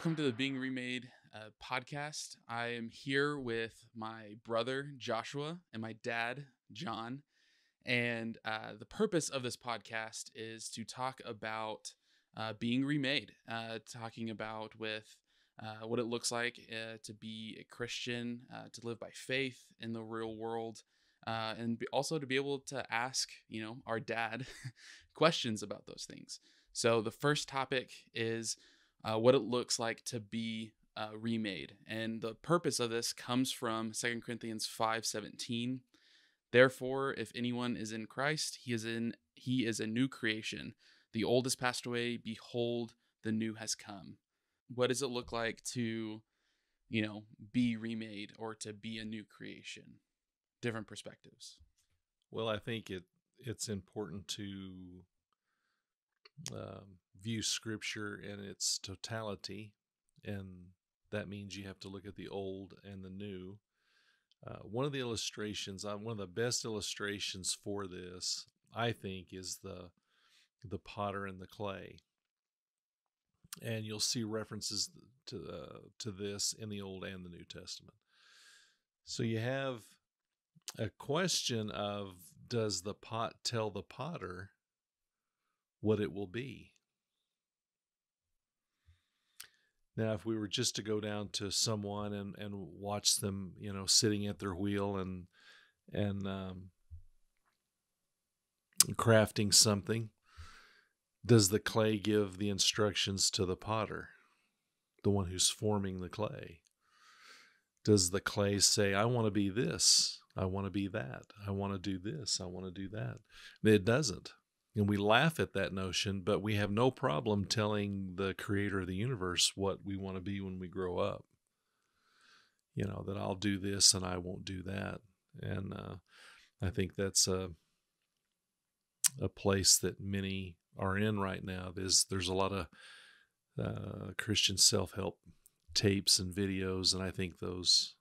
Welcome to the Being Remade podcast. I am here with my brother, Joshua, and my dad, John. And the purpose of this podcast is to talk about being remade, talking about what it looks like to be a Christian, to live by faith in the real world, and also to be able to ask, our dad questions about those things. So the first topic is what it looks like to be remade. And the purpose of this comes from 2 Corinthians 5:17. Therefore, if anyone is in Christ, he is a new creation. The old has passed away, behold, the new has come. What does it look like to, be remade or to be a new creation? Different perspectives. Well, I think it's important to view Scripture in its totality, and that means you have to look at the old and the new. One of the best illustrations for this, I think, is the potter and the clay, and you'll see references to this in the Old and the New Testament. So you have a question of, does the pot tell the potter what it will be? Now, if we were just to go down to someone and watch them, sitting at their wheel and crafting something, does the clay give the instructions to the potter, the one who's forming the clay? Does the clay say, I want to be this, I want to be that, I want to do this, I want to do that? It doesn't. And we laugh at that notion, but we have no problem telling the creator of the universe what we want to be when we grow up. That I'll do this and I won't do that. And I think that's a place that many are in right now. There's a lot of Christian self-help tapes and videos, and I think those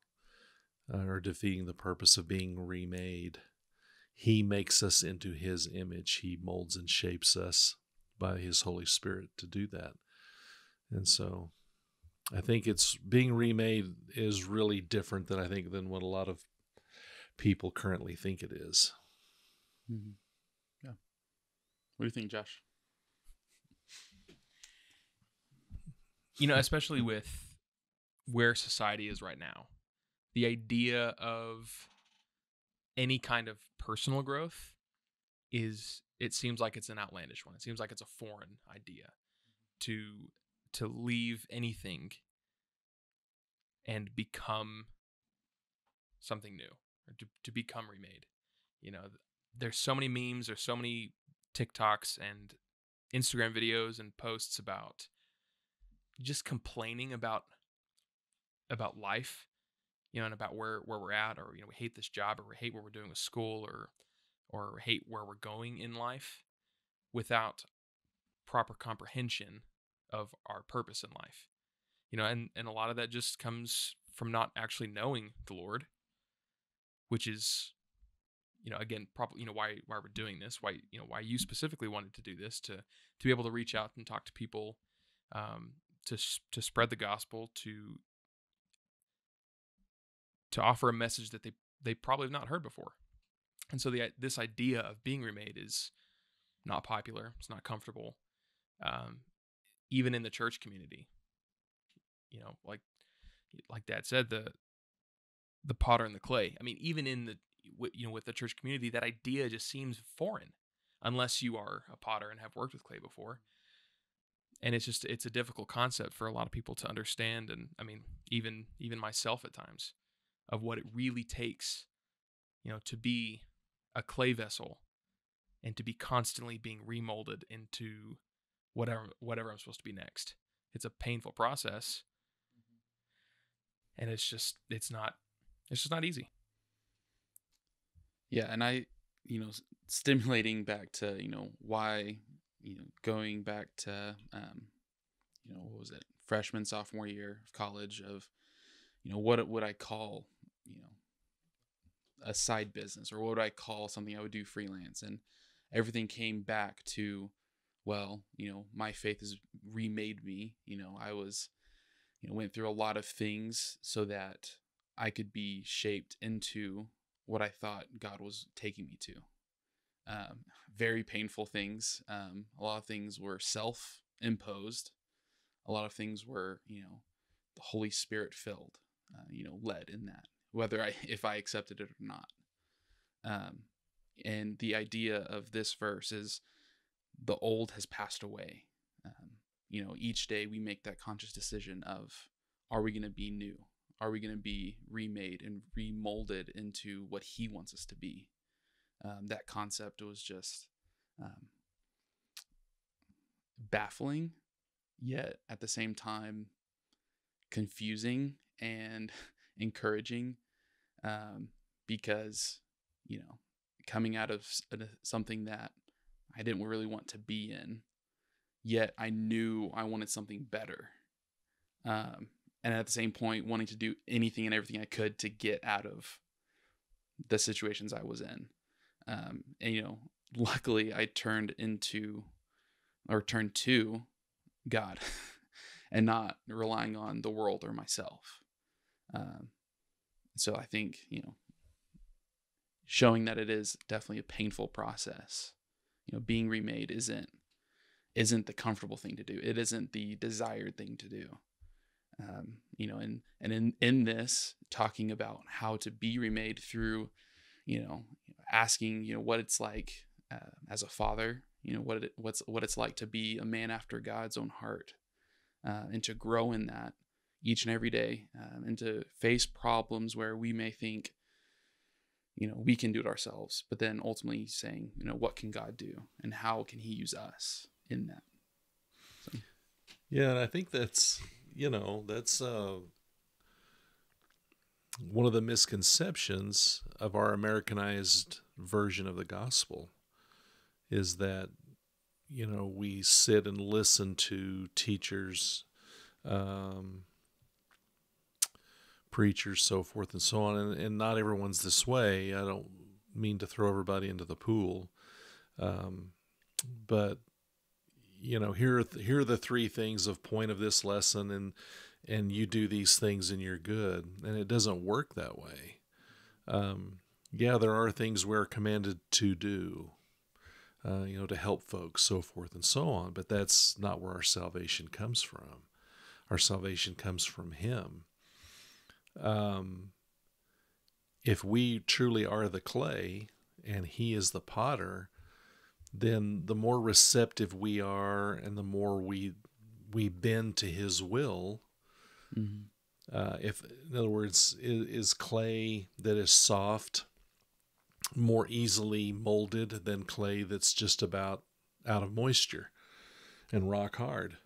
are defeating the purpose of being remade. He makes us into his image. He molds and shapes us by his Holy Spirit to do that. And so I think it's being remade is really different than what a lot of people currently think it is. Mm-hmm. Yeah. What do you think, Josh? Especially with where society is right now, the idea of any kind of personal growth it seems like it's an outlandish one. It seems like it's a foreign idea to leave anything and become something new, or to become remade. There's so many memes, there's so many TikToks and Instagram videos and posts about just complaining about life, and about where we're at, or we hate this job, or we hate what we're doing with school, or hate where we're going in life, without proper comprehension of our purpose in life. And a lot of that just comes from not actually knowing the Lord, which is, again, probably, why we're doing this, why you specifically wanted to do this, to be able to reach out and talk to people, to spread the gospel, to offer a message that they probably have not heard before. And so this idea of being remade is not popular. It's not comfortable, even in the church community. Like Dad said, the potter and the clay. I mean, even in with the church community, that idea just seems foreign, unless you are a potter and have worked with clay before. And it's a difficult concept for a lot of people to understand. And I mean, even myself at times, of what it really takes, to be a clay vessel and to be constantly being remolded into whatever I'm supposed to be next. It's a painful process, and it's just not easy. Yeah, and I, stimulating back to, why, going back to, what was it, freshman, sophomore year of college, of, what would I call, a side business, or what would I call something I would do freelance? And everything came back to, well, my faith has remade me. I was went through a lot of things so that I could be shaped into what I thought God was taking me to. Very painful things. A lot of things were self-imposed. A lot of things were, the Holy Spirit filled, led in that, if I accepted it or not. And the idea of this verse is the old has passed away. Each day we make that conscious decision of, are we going to be new? Are we going to be remade and remolded into what he wants us to be? That concept was just baffling, yet at the same time confusing and encouraging, because, coming out of something that I didn't really want to be in, yet I knew I wanted something better. And at the same point, wanting to do anything and everything I could to get out of the situations I was in. And, luckily I turned to God and not relying on the world or myself. So I think, showing that it is definitely a painful process. Being remade isn't the comfortable thing to do. It isn't the desired thing to do. And in this, talking about how to be remade through, asking, what it's like as a father, what it's like to be a man after God's own heart, and to grow in that each and every day, and to face problems where we may think, we can do it ourselves, but then ultimately saying, what can God do and how can he use us in that? So. Yeah. And I think that's one of the misconceptions of our Americanized version of the gospel is that, we sit and listen to teachers, preachers, so forth and so on. And not everyone's this way. I don't mean to throw everybody into the pool. But, here are the three things of point of this lesson, and you do these things and you're good. And it doesn't work that way. Yeah, there are things we're commanded to do, to help folks, so forth and so on. But that's not where our salvation comes from. Our salvation comes from him. If we truly are the clay and he is the potter, then the more receptive we are and the more we bend to his will. Mm-hmm. If, in other words, is clay that is soft more easily molded than clay that's just about out of moisture and rock hard?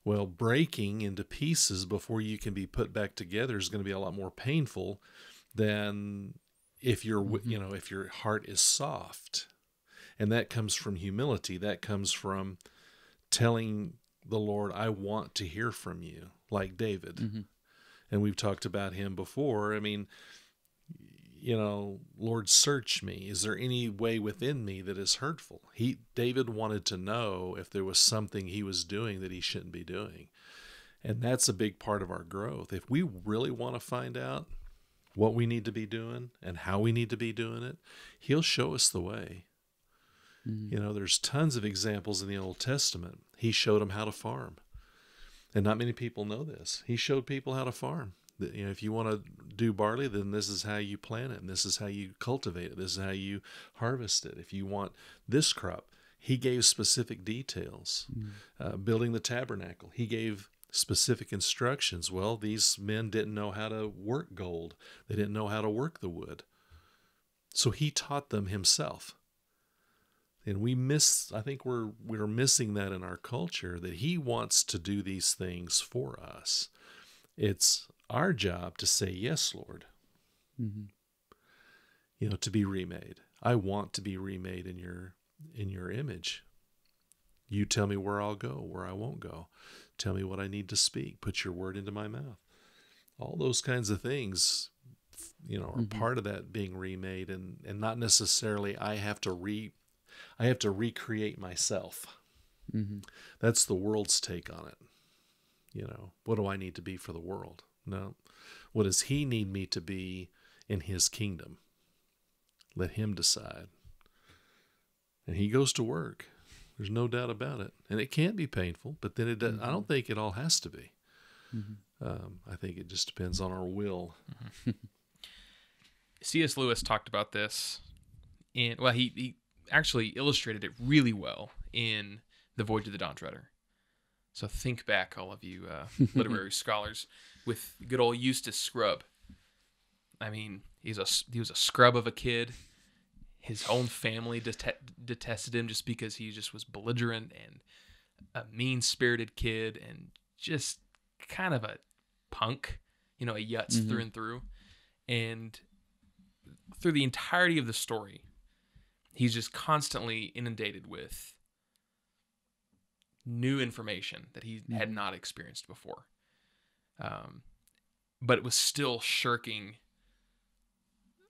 Well, breaking into pieces before you can be put back together is going to be a lot more painful than if if your heart is soft. And that comes from humility. That comes from telling the Lord, I want to hear from you, like David. Mm-hmm. And we've talked about him before. I mean, Lord, search me. Is there any way within me that is hurtful? David wanted to know if there was something he was doing that he shouldn't be doing. And that's a big part of our growth. If we really want to find out what we need to be doing and how we need to be doing it, he'll show us the way. Mm-hmm. There's tons of examples in the Old Testament. He showed them how to farm. And not many people know this. He showed people how to farm. If you want to do barley, then this is how you plant it, and this is how you cultivate it. This is how you harvest it. If you want this crop, he gave specific details. Building the tabernacle, he gave specific instructions. Well, these men didn't know how to work gold. They didn't know how to work the wood. So he taught them himself. And I think we're missing that in our culture, that he wants to do these things for us. It's our job to say, yes, Lord, mm-hmm. To be remade. I want to be remade in your image. You tell me where I'll go, where I won't go. Tell me what I need to speak. Put your word into my mouth. All those kinds of things, are mm-hmm. part of that being remade, and not necessarily I have to recreate myself. Mm-hmm. That's the world's take on it. what do I need to be for the world? No. What does he need me to be in his kingdom? Let him decide. And he goes to work. There's no doubt about it. And it can be painful, but then I don't think it all has to be. I think it just depends on our will. C.S. Lewis talked about this he actually illustrated it really well in The Voyage of the Dawn Treader. So think back, all of you literary scholars, with good old Eustace Scrubb. I mean, he was a scrub of a kid. His own family detested him just because he just was belligerent and a mean-spirited kid and just kind of a punk, a yutz through and through. And through the entirety of the story, he's just constantly inundated with new information that he had not experienced before. But it was still shirking,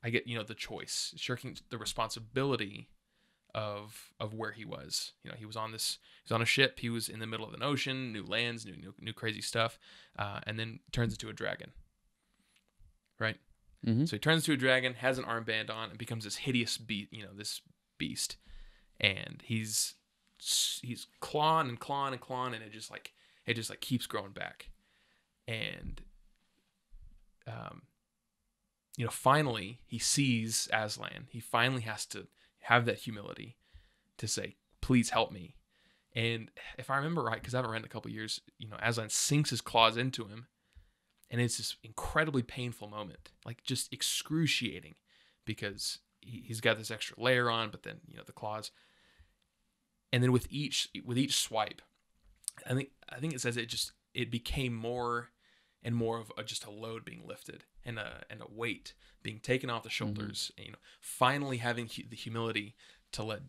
the choice, shirking the responsibility of where he was. He was on a ship. He was in the middle of an ocean, new lands, new crazy stuff, and then turns into a dragon. Right. Mm-hmm. So he turns into a dragon, has an armband on, and becomes this hideous this beast. And he's clawing and clawing and clawing, and it just keeps growing back. And finally he sees Aslan. He finally has to have that humility to say, "Please help me." And if I remember right, because I haven't read in a couple of years, Aslan sinks his claws into him, and it's this incredibly painful moment, like just excruciating, because he's got this extra layer on, but then the claws. And then with each swipe, I think it says it became more and more of just a load being lifted and a weight being taken off the shoulders. And, finally having the humility to let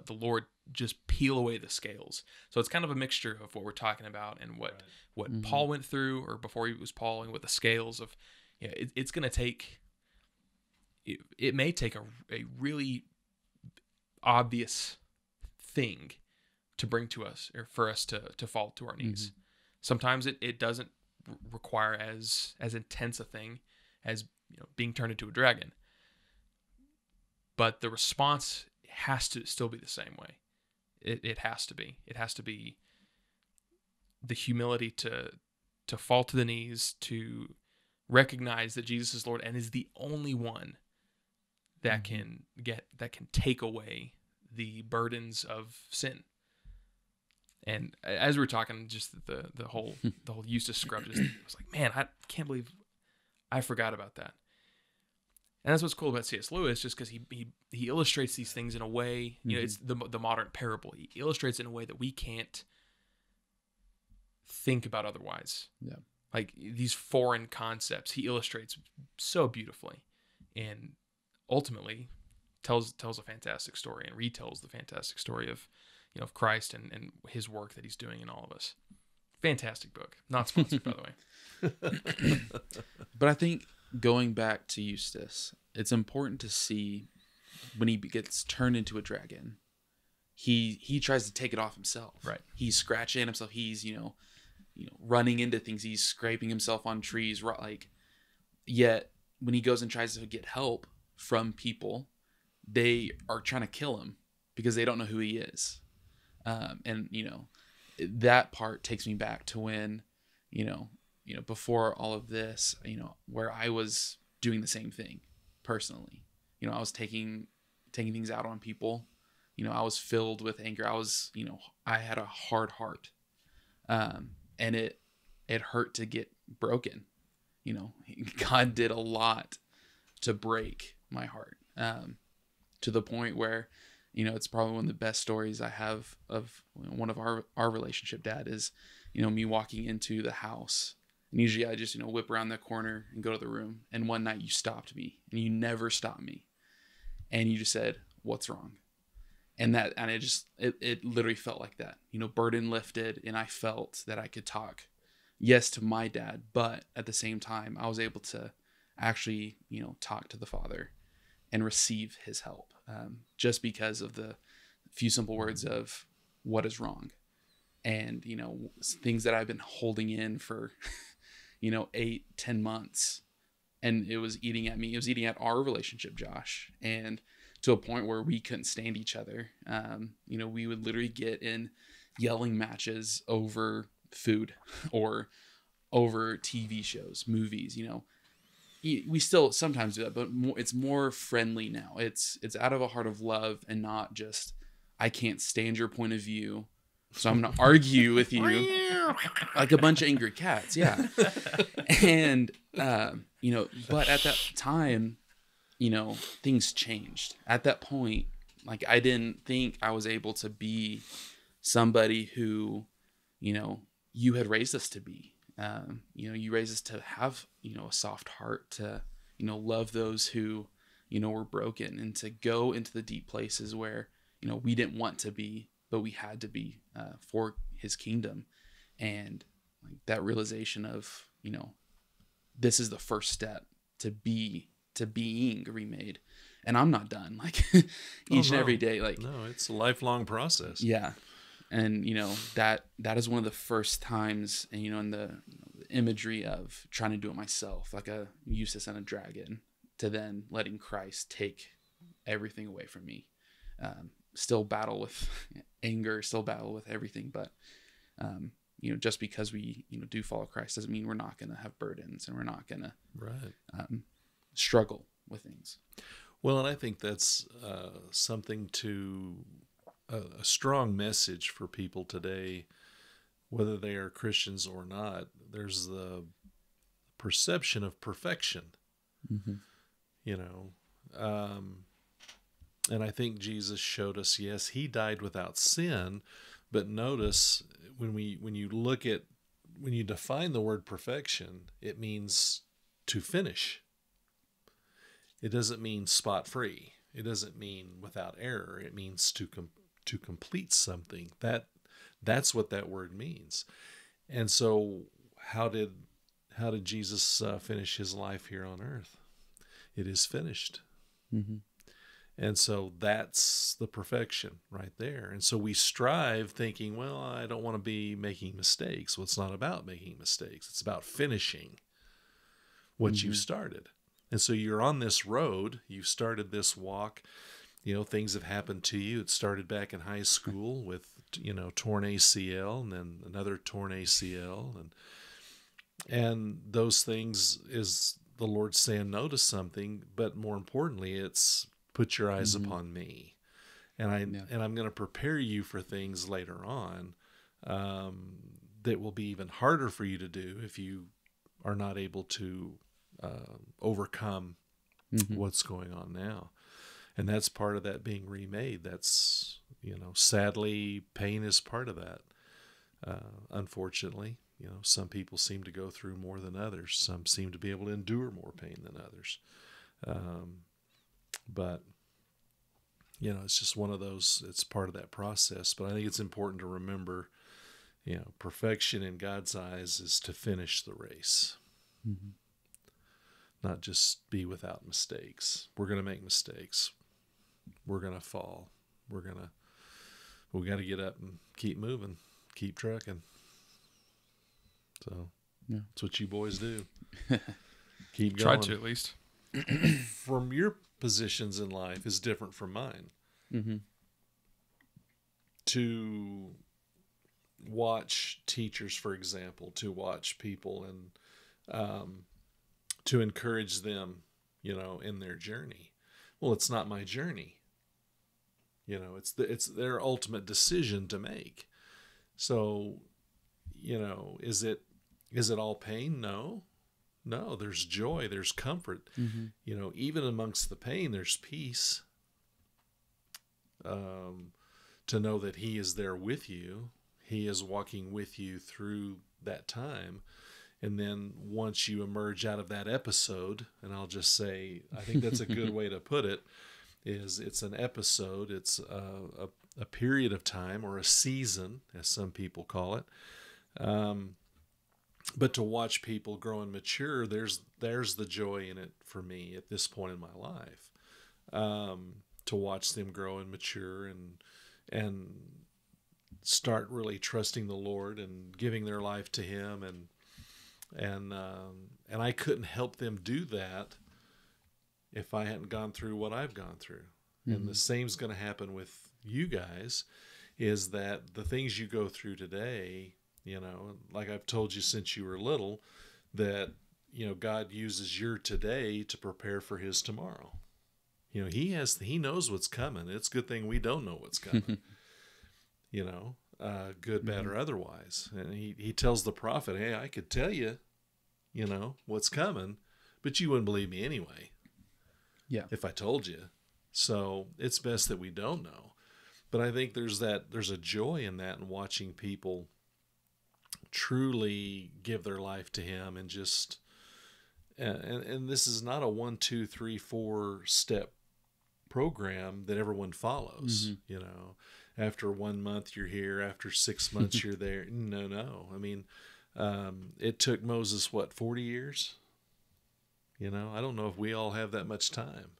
the Lord just peel away the scales. So it's kind of a mixture of what we're talking about and what Paul went through, or before he was Paul, and with the scales of, it's going to take. It may take a really obvious thing to bring to us, or for us to fall to our knees. Sometimes it doesn't require as intense a thing as being turned into a dragon, but the response has to still be the same way. It has to be the humility to fall to the knees, to recognize that Jesus is Lord and is the only one that can take away the burdens of sin. And as we were talking, just the whole Eustace Scrubb, just was like, man, I can't believe I forgot about that. And that's what's cool about C.S. Lewis, just because he illustrates these things in a way, it's the modern parable. He illustrates it in a way that we can't think about otherwise. Yeah, like these foreign concepts, he illustrates so beautifully, and ultimately tells a fantastic story and retells the fantastic story of of Christ and his work that he's doing in all of us. Fantastic book. Not sponsored, by the way. But I think going back to Eustace, it's important to see when he gets turned into a dragon, he tries to take it off himself. Right. He's scratching himself. He's running into things. He's scraping himself on trees. Yet when he goes and tries to get help from people, they are trying to kill him because they don't know who he is. And that part takes me back to when, before all of this, where I was doing the same thing personally. I was taking things out on people. I was filled with anger. I had a hard heart. And it hurt to get broken. God did a lot to break my heart. To the point where, it's probably one of the best stories I have of one of our relationship, Dad, is, me walking into the house. And usually I just, whip around the corner and go to the room. And one night you stopped me, and you never stopped me. And you just said, "What's wrong?" And it literally felt like that, burden lifted, and I felt that I could talk, yes, to my dad, but at the same time, I was able to actually, talk to the Father and receive his help, just because of the few simple words of what is wrong. and, things that I've been holding in for, 8-10 months, and it was eating at me. It was eating at our relationship, Josh, and to a point where we couldn't stand each other. We would literally get in yelling matches over food or over TV shows, movies. We still sometimes do that, but it's more friendly now. It's out of a heart of love and not just, I can't stand your point of view, so I'm going to argue with you like a bunch of angry cats. Yeah. And, but at that time, things changed. At that point, like, I didn't think I was able to be somebody who, you had raised us to be. You raised us to have, a soft heart, to, love those who, were broken, and to go into the deep places where, we didn't want to be, but we had to be for his kingdom. And like that realization of, this is the first step to being remade. And I'm not done. Like each and every day, like, no, it's a lifelong process. Yeah. And, that is one of the first times, and, in the imagery of trying to do it myself, like a Eustace and a dragon, to then letting Christ take everything away from me. Still battle with anger, still battle with everything. But, just because we, do follow Christ doesn't mean we're not going to have burdens, and we're not going to struggle with things. Well, and I think that's something a strong message for people today, whether they are Christians or not. There's the perception of perfection, and I think Jesus showed us, yes, he died without sin, but notice when you define the word perfection, it means to finish. It doesn't mean spot free. It doesn't mean without error. It means to complete something. That's what that word means. And so how did Jesus finish his life here on earth? It is finished. And so that's the perfection right there. And so we strive thinking, well, I don't want to be making mistakes. Well, it's not about making mistakes. It's about finishing what you started. And so you're on this road. You started this walk. Things have happened to you. It started back in high school with, torn ACL, and then another torn ACL. And those things is the Lord saying no to something, but more importantly, it's put your eyes upon me. And I'm going to prepare you for things later on that will be even harder for you to do if you are not able to overcome what's going on now. And that's part of that being remade. That's, sadly, pain is part of that. Unfortunately, some people seem to go through more than others. Some seem to be able to endure more pain than others. But, it's just one of those, it's part of that process. But I think it's important to remember, perfection in God's eyes is to finish the race. Not just be without mistakes. We're going to make mistakes. We're going to fall. We got to get up and keep moving, keep trucking. So that's what you boys do. Keep going. Try to, at least. From your positions in life is different from mine. To watch teachers, for example, to watch people and to encourage them, in their journey. Well, it's not my journey. It's their ultimate decision to make. So, is it all pain? No, there's joy, there's comfort. Even amongst the pain, there's peace. To know that he is there with you. He is walking with you through that time. And then once you emerge out of that episode, and I'll just say, I think that's a good way to put it, is it's an episode. It's a period of time, or a season, as some people call it. But to watch people grow and mature, there's the joy in it for me at this point in my life. To watch them grow and mature and start really trusting the Lord and giving their life to Him, and I couldn't help them do that if I hadn't gone through what I've gone through. And the same's going to happen with you guys, is that the things you go through today, like I've told you since you were little, that, God uses your today to prepare for His tomorrow. He knows what's coming. It's a good thing we don't know what's coming, good, bad, or otherwise. And he tells the prophet, hey, I could tell you, what's coming, but you wouldn't believe me anyway. Yeah. If I told you. So it's best that we don't know. But I think there's a joy in that, in watching people truly give their life to Him, and just, and this is not a 1, 2, 3, 4 step program that everyone follows. After 1 month you're here, after 6 months you're there. No. I mean, it took Moses 40 years? I don't know if we all have that much time,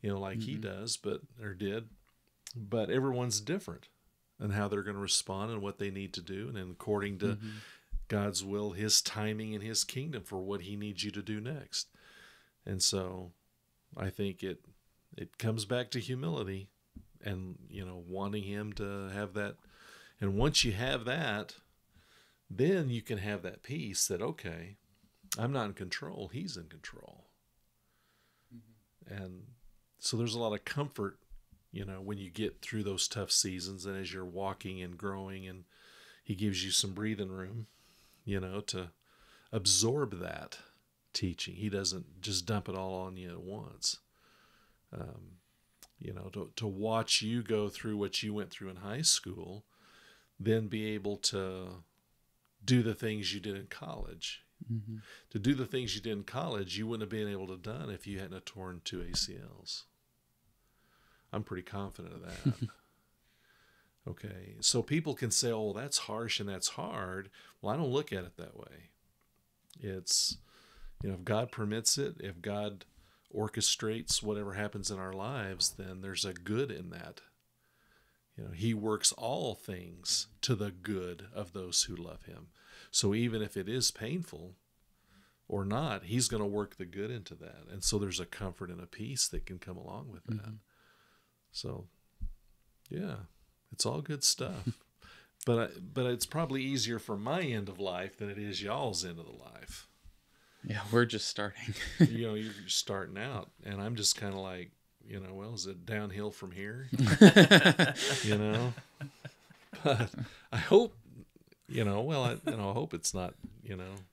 like he does, or did. But everyone's different in how they're going to respond and what they need to do, and according to God's will, His timing, and His kingdom for what He needs you to do next. And so I think it comes back to humility, and wanting Him to have that. And once you have that, then you can have that peace that, okay, I'm not in control, He's in control. And so there's a lot of comfort, when you get through those tough seasons, and as you're walking and growing, and He gives you some breathing room, to absorb that teaching. He doesn't just dump it all on you at once. To watch you go through what you went through in high school, then be able to do the things you did in college. To do the things you did in college, you wouldn't have been able to done if you hadn't torn 2 ACLs. I'm pretty confident of that. Okay, so people can say, oh, that's harsh and that's hard. Well, I don't look at it that way. It's, if God permits it, if God orchestrates whatever happens in our lives, then there's a good in that. He works all things to the good of those who love Him. So even if it is painful or not, He's going to work the good into that. And so there's a comfort and a peace that can come along with that. So, yeah, it's all good stuff. But it's probably easier for my end of life than it is y'all's end of the life. Yeah, we're just starting. You're starting out, and I'm just kind of like, well, is it downhill from here? But I hope, I hope it's not,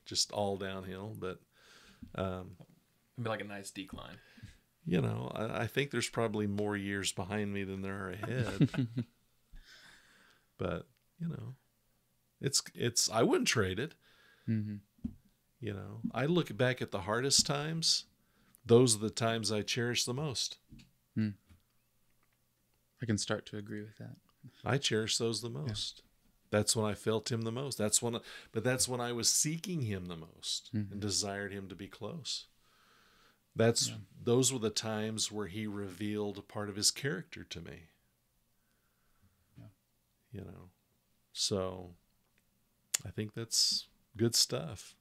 just all downhill, but it'd be like a nice decline. I think there's probably more years behind me than there are ahead. But, it's I wouldn't trade it. I look back at the hardest times. Those are the times I cherish the most. I can start to agree with that. I cherish those the most. Yeah. That's when I felt Him the most. That's when I was seeking Him the most and desired Him to be close. Those were the times where He revealed a part of His character to me. Yeah. So I think that's good stuff.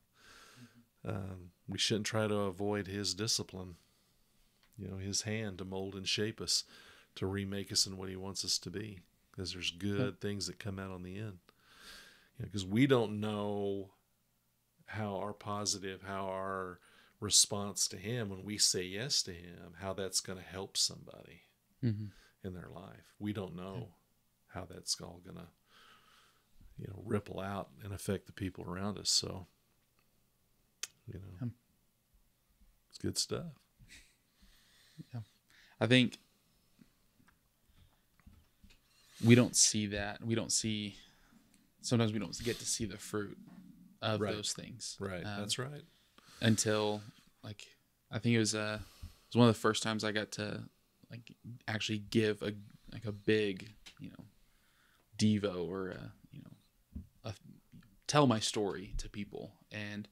We shouldn't try to avoid His discipline, His hand to mold and shape us, to remake us in what He wants us to be, because there's good things that come out on the end. Because we don't know how our response to Him when we say yes to Him, how that's going to help somebody in their life. We don't know how that's all going to, ripple out and affect the people around us. So, it's good stuff. Yeah. I think we don't see that. Sometimes we don't get to see the fruit of those things. Right. That's right. Until, I think it was one of the first times I got to actually give a big, devo or tell my story to people. And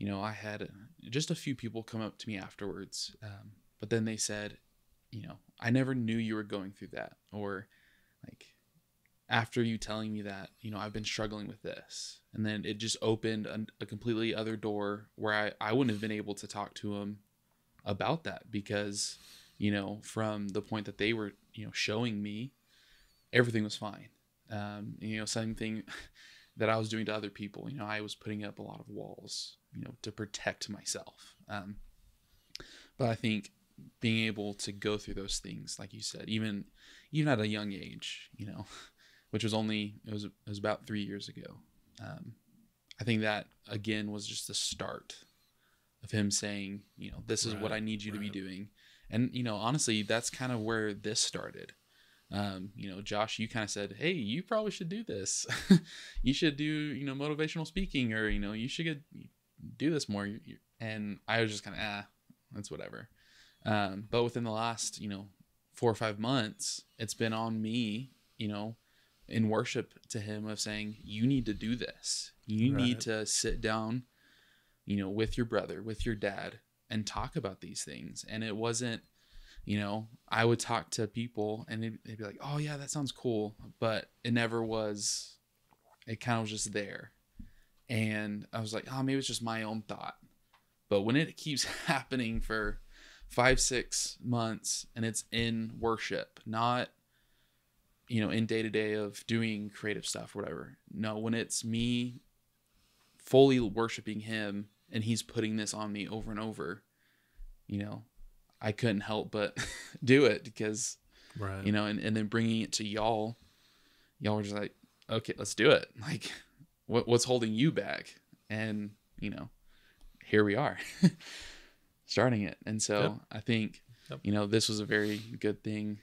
I had just a few people come up to me afterwards, but then they said, I never knew you were going through that, or after you telling me that, I've been struggling with this. And then it just opened a completely other door where I wouldn't have been able to talk to him about that because, from the point that they were, showing me, everything was fine. Same thing that I was doing to other people. I was putting up a lot of walls, to protect myself. But I think being able to go through those things, like you said, even at a young age, which was it was about 3 years ago. I think that again was just the start of him saying, this is what I need you to be doing. And, honestly, that's kind of where this started. Josh, you kind of said, hey, you probably should do this. You should do, motivational speaking, or, you should do this more. And I was just kind of, that's whatever. But within the last, 4 or 5 months, it's been on me, in worship to him of saying, you need to do this. You need to sit down, with your brother, with your dad, and talk about these things. And it wasn't, I would talk to people and they'd be like, oh yeah, that sounds cool. But it never was, it kind of was just there. And I was like, oh, maybe it's just my own thought. But when it keeps happening for 5-6 months and it's in worship, not, in day-to-day of doing creative stuff or whatever. No, when it's me fully worshiping him and he's putting this on me over and over, I couldn't help but do it because, and then bringing it to y'all were just like, okay, let's do it. Like, what's holding you back? And, here we are starting it. And so I think, this was a very good thing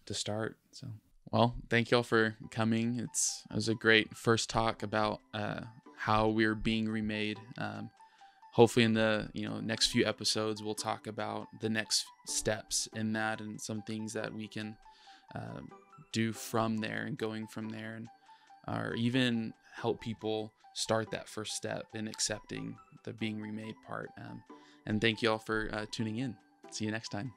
to start. So, well, thank y'all for coming. It was a great first talk about how we're being remade. Hopefully in the next few episodes, we'll talk about the next steps in that and some things that we can do from there and going from there, and or even help people start that first step in accepting the being remade part. And thank you all for tuning in. See you next time.